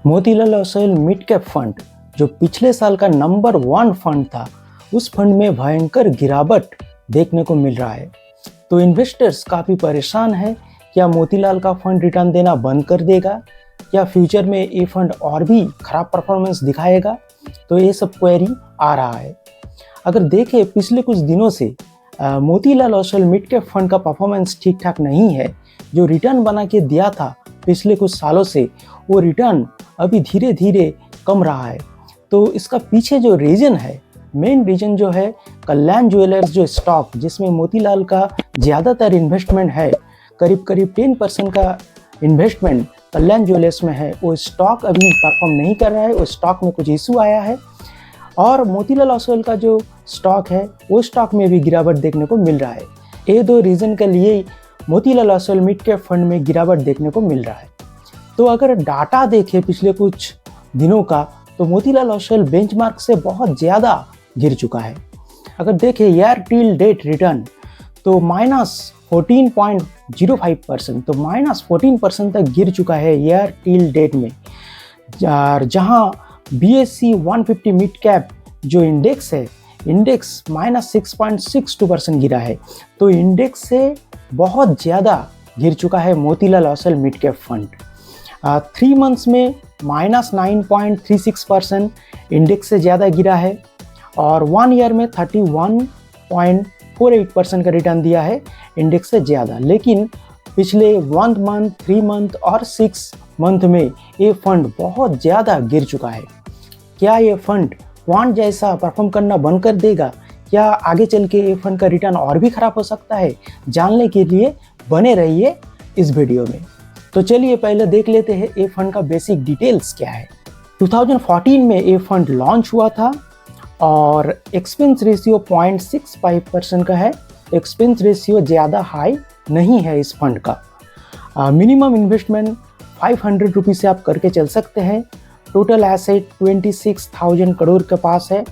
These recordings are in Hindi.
Motilal Oswal mid cap fund जो पिछले साल का नंबर 1 फंड था, उस फंड में भयंकर गिरावट देखने को मिल रहा है। तो इन्वेस्टर्स काफ़ी परेशान है। क्या मोतीलाल का फंड रिटर्न देना बंद कर देगा? क्या फ्यूचर में ये फंड और भी खराब परफॉर्मेंस दिखाएगा? तो ये सब क्वेरी आ रहा है। अगर देखें पिछले कुछ दिनों से Motilal Oswal mid cap fund का परफॉर्मेंस ठीक ठाक नहीं है। जो रिटर्न बना के दिया था पिछले कुछ सालों से, वो रिटर्न अभी धीरे धीरे कम रहा है। तो इसका पीछे जो रीज़न है, मेन रीज़न जो है, कल्याण ज्वेलर्स जो स्टॉक जिसमें मोतीलाल का ज़्यादातर इन्वेस्टमेंट है, करीब 10% का इन्वेस्टमेंट कल्याण ज्वेलर्स में है, वो स्टॉक अभी परफॉर्म नहीं कर रहा है। वो स्टॉक में कुछ इशू आया है और मोतीलाल ओसवाल का जो स्टॉक है, वो स्टॉक में भी गिरावट देखने को मिल रहा है। ये दो रीज़न के लिए Motilal Oswal mid cap fund में गिरावट देखने को मिल रहा है। तो अगर डाटा देखें पिछले कुछ दिनों का, तो मोतीलाल ओसवाल बेंचमार्क से बहुत ज़्यादा गिर चुका है। अगर देखें ईयर टिल डेट रिटर्न, तो -14.05%, तो -14% तक गिर चुका है ईयर टिल डेट में। जहां BSE 150 मिड कैप जो इंडेक्स है, इंडेक्स -6.62% गिरा है। तो इंडेक्स से बहुत ज़्यादा गिर चुका है Motilal Oswal mid cap fund. 3 months में -9.36% इंडेक्स से ज़्यादा गिरा है और 1 ईयर में 31.48% का रिटर्न दिया है इंडेक्स से ज़्यादा। लेकिन पिछले 1 मंथ, 3 मंथ और 6 मंथ में ये फंड बहुत ज़्यादा गिर चुका है। क्या ये फंड क्वांट जैसा परफॉर्म करना बंद कर देगा? क्या आगे चल के ये फंड का रिटर्न और भी ख़राब हो सकता है? जानने के लिए बने रहिए इस वीडियो में। तो चलिए पहले देख लेते हैं ये फंड का बेसिक डिटेल्स क्या है। 2014 में ये फंड लॉन्च हुआ था और एक्सपेंस रेशियो 0.65% का है। एक्सपेंस रेशियो ज़्यादा हाई नहीं है इस फंड का। मिनिमम इन्वेस्टमेंट 500 रुपीज़ से आप करके चल सकते हैं। टोटल एसेट 26,000 करोड़ के पास है।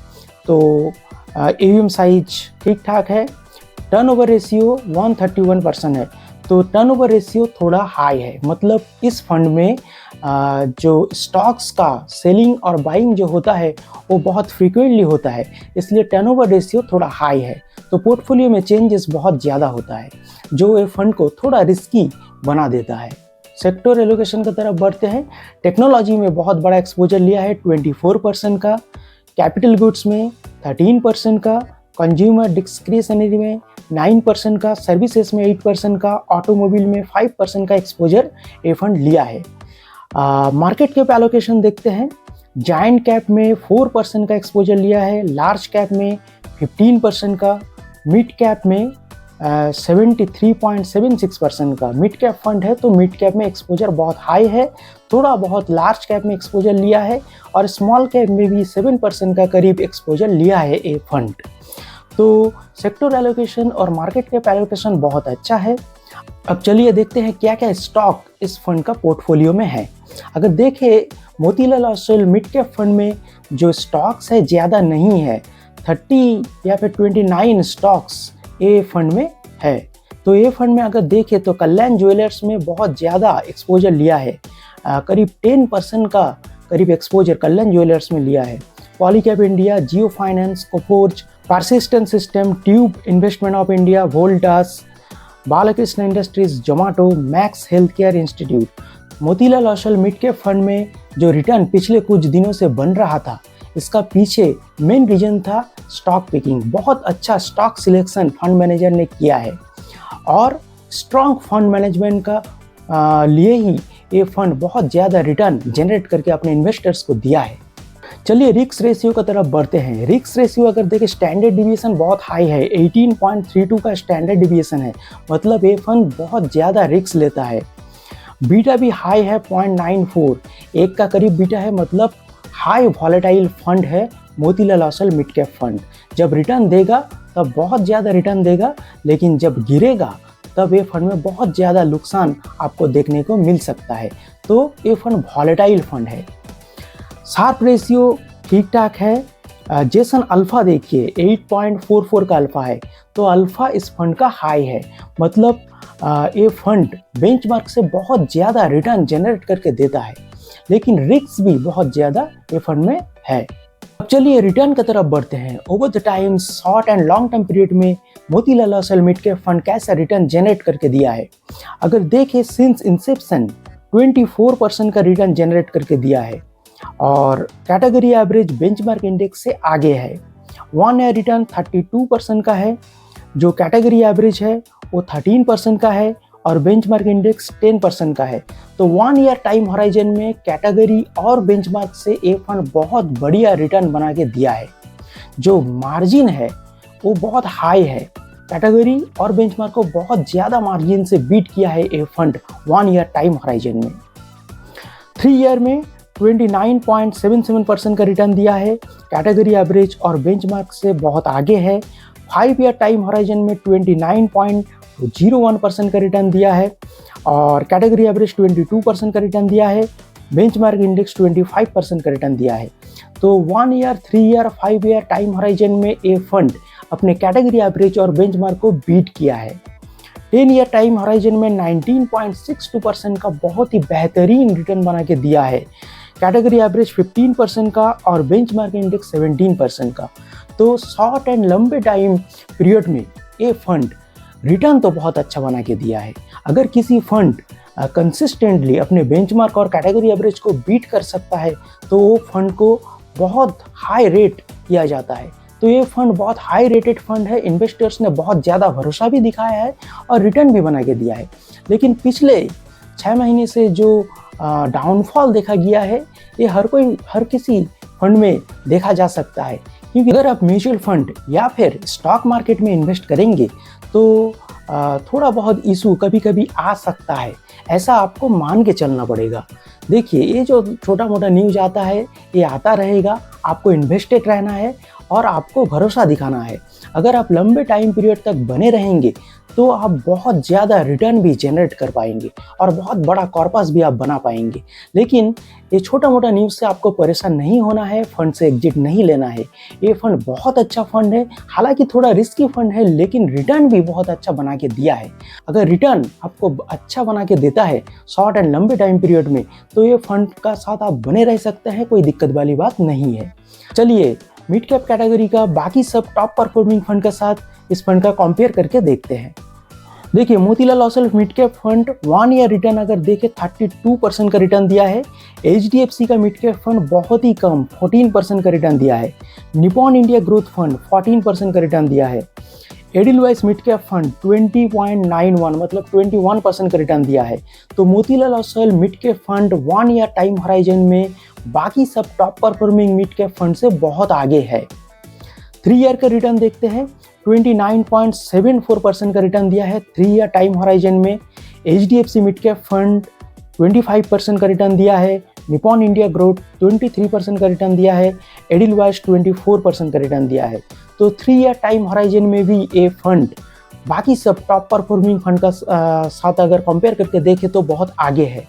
तो AUM साइज ठीक ठाक है। टर्नओवर रेशियो 131% है। तो टर्नओवर रेशियो थोड़ा हाई है, मतलब इस फंड में जो स्टॉक्स का सेलिंग और बाइंग जो होता है वो बहुत फ्रीक्वेंटली होता है, इसलिए टर्नओवर रेशियो थोड़ा हाई है। तो पोर्टफोलियो में चेंजेस बहुत ज़्यादा होता है, जो ये फंड को थोड़ा रिस्की बना देता है। सेक्टर एलोकेशन की तरफ बढ़ते हैं। टेक्नोलॉजी में बहुत बड़ा एक्सपोजर लिया है 24% का, कैपिटल गुड्स में 13% का, कंज्यूमर डिस्क्रिशनरी में 9% का, सर्विसेज में 8% का, ऑटोमोबाइल में 5% का एक्सपोजर ये फंड लिया है। मार्केट कैप एलोकेशन देखते हैं। जायंट कैप में 4% का एक्सपोजर लिया है, लार्ज कैप में 15% का, मिड कैप में 73.76% का। मिड कैप फंड है तो मिड कैप में एक्सपोजर बहुत हाई है। थोड़ा बहुत लार्ज कैप में एक्सपोजर लिया है और स्मॉल कैप में भी 7% का करीब एक्सपोजर लिया है ये फंड। तो सेक्टर एलोकेशन और मार्केट कैप एलोकेशन बहुत अच्छा है। अब चलिए देखते हैं क्या क्या स्टॉक इस फंड का पोर्टफोलियो में है। अगर देखें Motilal Oswal mid cap fund में जो स्टॉक्स है ज़्यादा नहीं है, 30 या फिर 29 स्टॉक्स ये फंड में है। तो ये फंड में अगर देखें तो कल्याण ज्वेलर्स में बहुत ज़्यादा एक्सपोजर लिया है। करीब 10% का करीब एक्सपोजर कल्याण ज्वेलर्स में लिया है। Polycab India, Jio finance, Coforge, persistent system, tube investment of India, Voltas, Balkrishna industries, Zomato, max health care institute. Motilal Oswal mid cap fund में जो रिटर्न पिछले कुछ दिनों से बन रहा था, इसका पीछे मेन रीजन था स्टॉक पिकिंग। बहुत अच्छा स्टॉक सिलेक्शन फंड मैनेजर ने किया है और स्ट्रॉन्ग फंड मैनेजमेंट का लिए ही ये फंड बहुत ज़्यादा रिटर्न जनरेट करके अपने इन्वेस्टर्स को दिया है। चलिए रिस्क रेशियो की तरफ बढ़ते हैं। रिस्क रेशियो अगर देखें, स्टैंडर्ड डिविएशन बहुत हाई है, 18.32 का स्टैंडर्ड डिविएशन है, मतलब ये फंड बहुत ज़्यादा रिस्क लेता है। बीटा भी हाई है 0.94, एक का करीब बीटा है, मतलब हाई वॉलेटाइल फंड है Motilal Oswal mid cap fund. जब रिटर्न देगा तब बहुत ज़्यादा रिटर्न देगा, लेकिन जब गिरेगा तब ये फंड में बहुत ज़्यादा नुकसान आपको देखने को मिल सकता है। तो ये फंड वॉलेटाइल फंड है। शार्प रेशियो ठीक ठाक है। जेसन अल्फ़ा देखिए 8.44 का अल्फ़ा है, तो अल्फ़ा इस फंड का हाई है, मतलब ये फंड बेंचमार्क से बहुत ज़्यादा रिटर्न जनरेट करके देता है। लेकिन रिस्क भी बहुत ज़्यादा ये फंड में है। अब चलिए रिटर्न की तरफ बढ़ते हैं। Over the time short and long term period में Motilal Oswal mid cap fund कैसा रिटर्न जनरेट करके दिया है। अगर देखें सिंस इंसेप्शन 24% का रिटर्न जनरेट करके दिया है और कैटेगरी एवरेज बेंचमार्क इंडेक्स से आगे है। 1 ईयर रिटर्न 32% का है, जो कैटेगरी एवरेज है वो 13% का है और बेंचमार्क इंडेक्स 10% का है। तो 1 ईयर टाइम होराइजन में कैटेगरी और बेंचमार्क से ये फंड बहुत बढ़िया रिटर्न बना के दिया है। जो मार्जिन है वो बहुत हाई है, कैटेगरी और बेंचमार्क को बहुत ज़्यादा मार्जिन से बीट किया है ये फंड 1 ईयर टाइम होराइजन में। 3 ईयर में 29.77% का रिटर्न दिया है, कैटेगरी एवरेज और बेंचमार्क से बहुत आगे है। 5 ईयर टाइम होराइजन में 29.01% का रिटर्न दिया है और कैटेगरी एवरेज 22% का रिटर्न दिया है, बेंचमार्क इंडेक्स 25% का रिटर्न दिया है। तो 1 year, 3 year, 5 year time horizon में ये फंड अपने कैटेगरी एवरेज और बेंचमार्क को बीट किया है। 10 ईयर टाइम होराइजन में 19.62% का बहुत ही बेहतरीन रिटर्न बना के दिया है, कैटेगरी एवरेज 15% का और बेंचमार्क इंडेक्स 17% का। तो शॉर्ट एंड लंबे टाइम पीरियड में ये फंड रिटर्न तो बहुत अच्छा बना के दिया है। अगर किसी फंड कंसिस्टेंटली अपने बेंचमार्क और कैटेगरी एवरेज को बीट कर सकता है तो वो फंड को बहुत हाई रेट किया जाता है। तो ये फंड बहुत हाई रेटेड फंड है, इन्वेस्टर्स ने बहुत ज़्यादा भरोसा भी दिखाया है और रिटर्न भी बना के दिया है। लेकिन पिछले 6 महीने से जो डाउनफॉल देखा गया है ये हर किसी फंड में देखा जा सकता है, क्योंकि अगर आप म्यूचुअल फंड या फिर स्टॉक मार्केट में इन्वेस्ट करेंगे तो थोड़ा बहुत इशू कभी कभी आ सकता है, ऐसा आपको मान के चलना पड़ेगा। देखिए ये जो छोटा मोटा न्यूज आता है ये आता रहेगा, आपको इन्वेस्टेड रहना है और आपको भरोसा दिखाना है। अगर आप लंबे टाइम पीरियड तक बने रहेंगे तो आप बहुत ज़्यादा रिटर्न भी जनरेट कर पाएंगे और बहुत बड़ा कॉर्पस भी आप बना पाएंगे। लेकिन ये छोटा मोटा न्यूज़ से आपको परेशान नहीं होना है, फंड से एग्जिट नहीं लेना है। ये फंड बहुत अच्छा फंड है, हालांकि थोड़ा रिस्की फंड है लेकिन रिटर्न भी बहुत अच्छा बना के दिया है। अगर रिटर्न आपको अच्छा बना के देता है शॉर्ट एंड लंबे टाइम पीरियड में तो ये फंड का साथ आप बने रह सकते हैं, कोई दिक्कत वाली बात नहीं है। चलिए मिड कैप कैटेगरी का बाकी सब टॉप परफॉर्मिंग फंड के साथ इस फंड का कंपेयर करके देखते हैं। देखिए Motilal Oswal mid cap fund 1 year return अगर देखें 32% का रिटर्न दिया है। HDFC का मिड कैप फंड बहुत ही कम 14% का रिटर्न दिया है। निपॉन इंडिया ग्रोथ फंड 14% का रिटर्न दिया है। एडिलवाइस मिड कैप फंड 20.91 मतलब 21% का रिटर्न दिया है। तो Motilal Oswal mid cap fund 1 year time horizon में बाकी सब top performing mid cap fund से बहुत आगे है। 3 ईयर का रिटर्न देखते हैं, 29.74% का रिटर्न दिया है 3 ईयर टाइम होराइजन में। HDFC मिड कैप फंड 25% का रिटर्न दिया है। निपॉन इंडिया ग्रोथ 23% का रिटर्न दिया है। एडिलवाइस 24% का रिटर्न दिया है। तो 3 ईयर टाइम होराइजन में भी ये फंड बाकी सब टॉप परफॉर्मिंग फंड का साथ अगर कंपेयर करके देखें तो बहुत आगे है।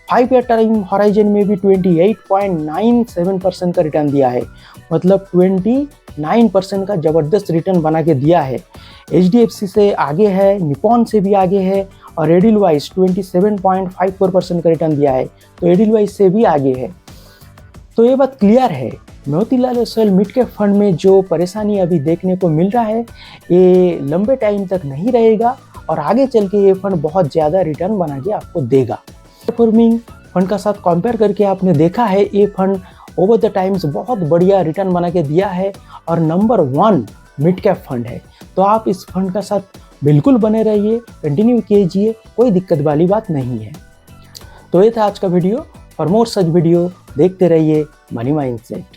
5 ईयर टाइम होराइजन में भी 28.97% का रिटर्न दिया है, मतलब 29% का ज़बरदस्त रिटर्न बना के दिया है। HDFC से आगे है, निपॉन से भी आगे है और एडिलवाइस 27.54% का रिटर्न दिया है, तो एडिलवाइस से भी आगे है। तो ये बात क्लियर है, Motilal Oswal mid cap fund में जो परेशानी अभी देखने को मिल रहा है ये लंबे टाइम तक नहीं रहेगा और आगे चल के ये फंड बहुत ज़्यादा रिटर्न बना के आपको देगा। परफॉर्मिंग फंड का साथ कंपेयर करके आपने देखा है ये फंड ओवर द टाइम्स बहुत बढ़िया रिटर्न बना के दिया है और नंबर 1 मिड कैप फंड है। तो आप इस फंड का साथ बिल्कुल बने रहिए, कंटिन्यू कीजिए, कोई दिक्कत वाली बात नहीं है। तो ये था आज का video. For more such video देखते रहिए मनी माइंडसेट।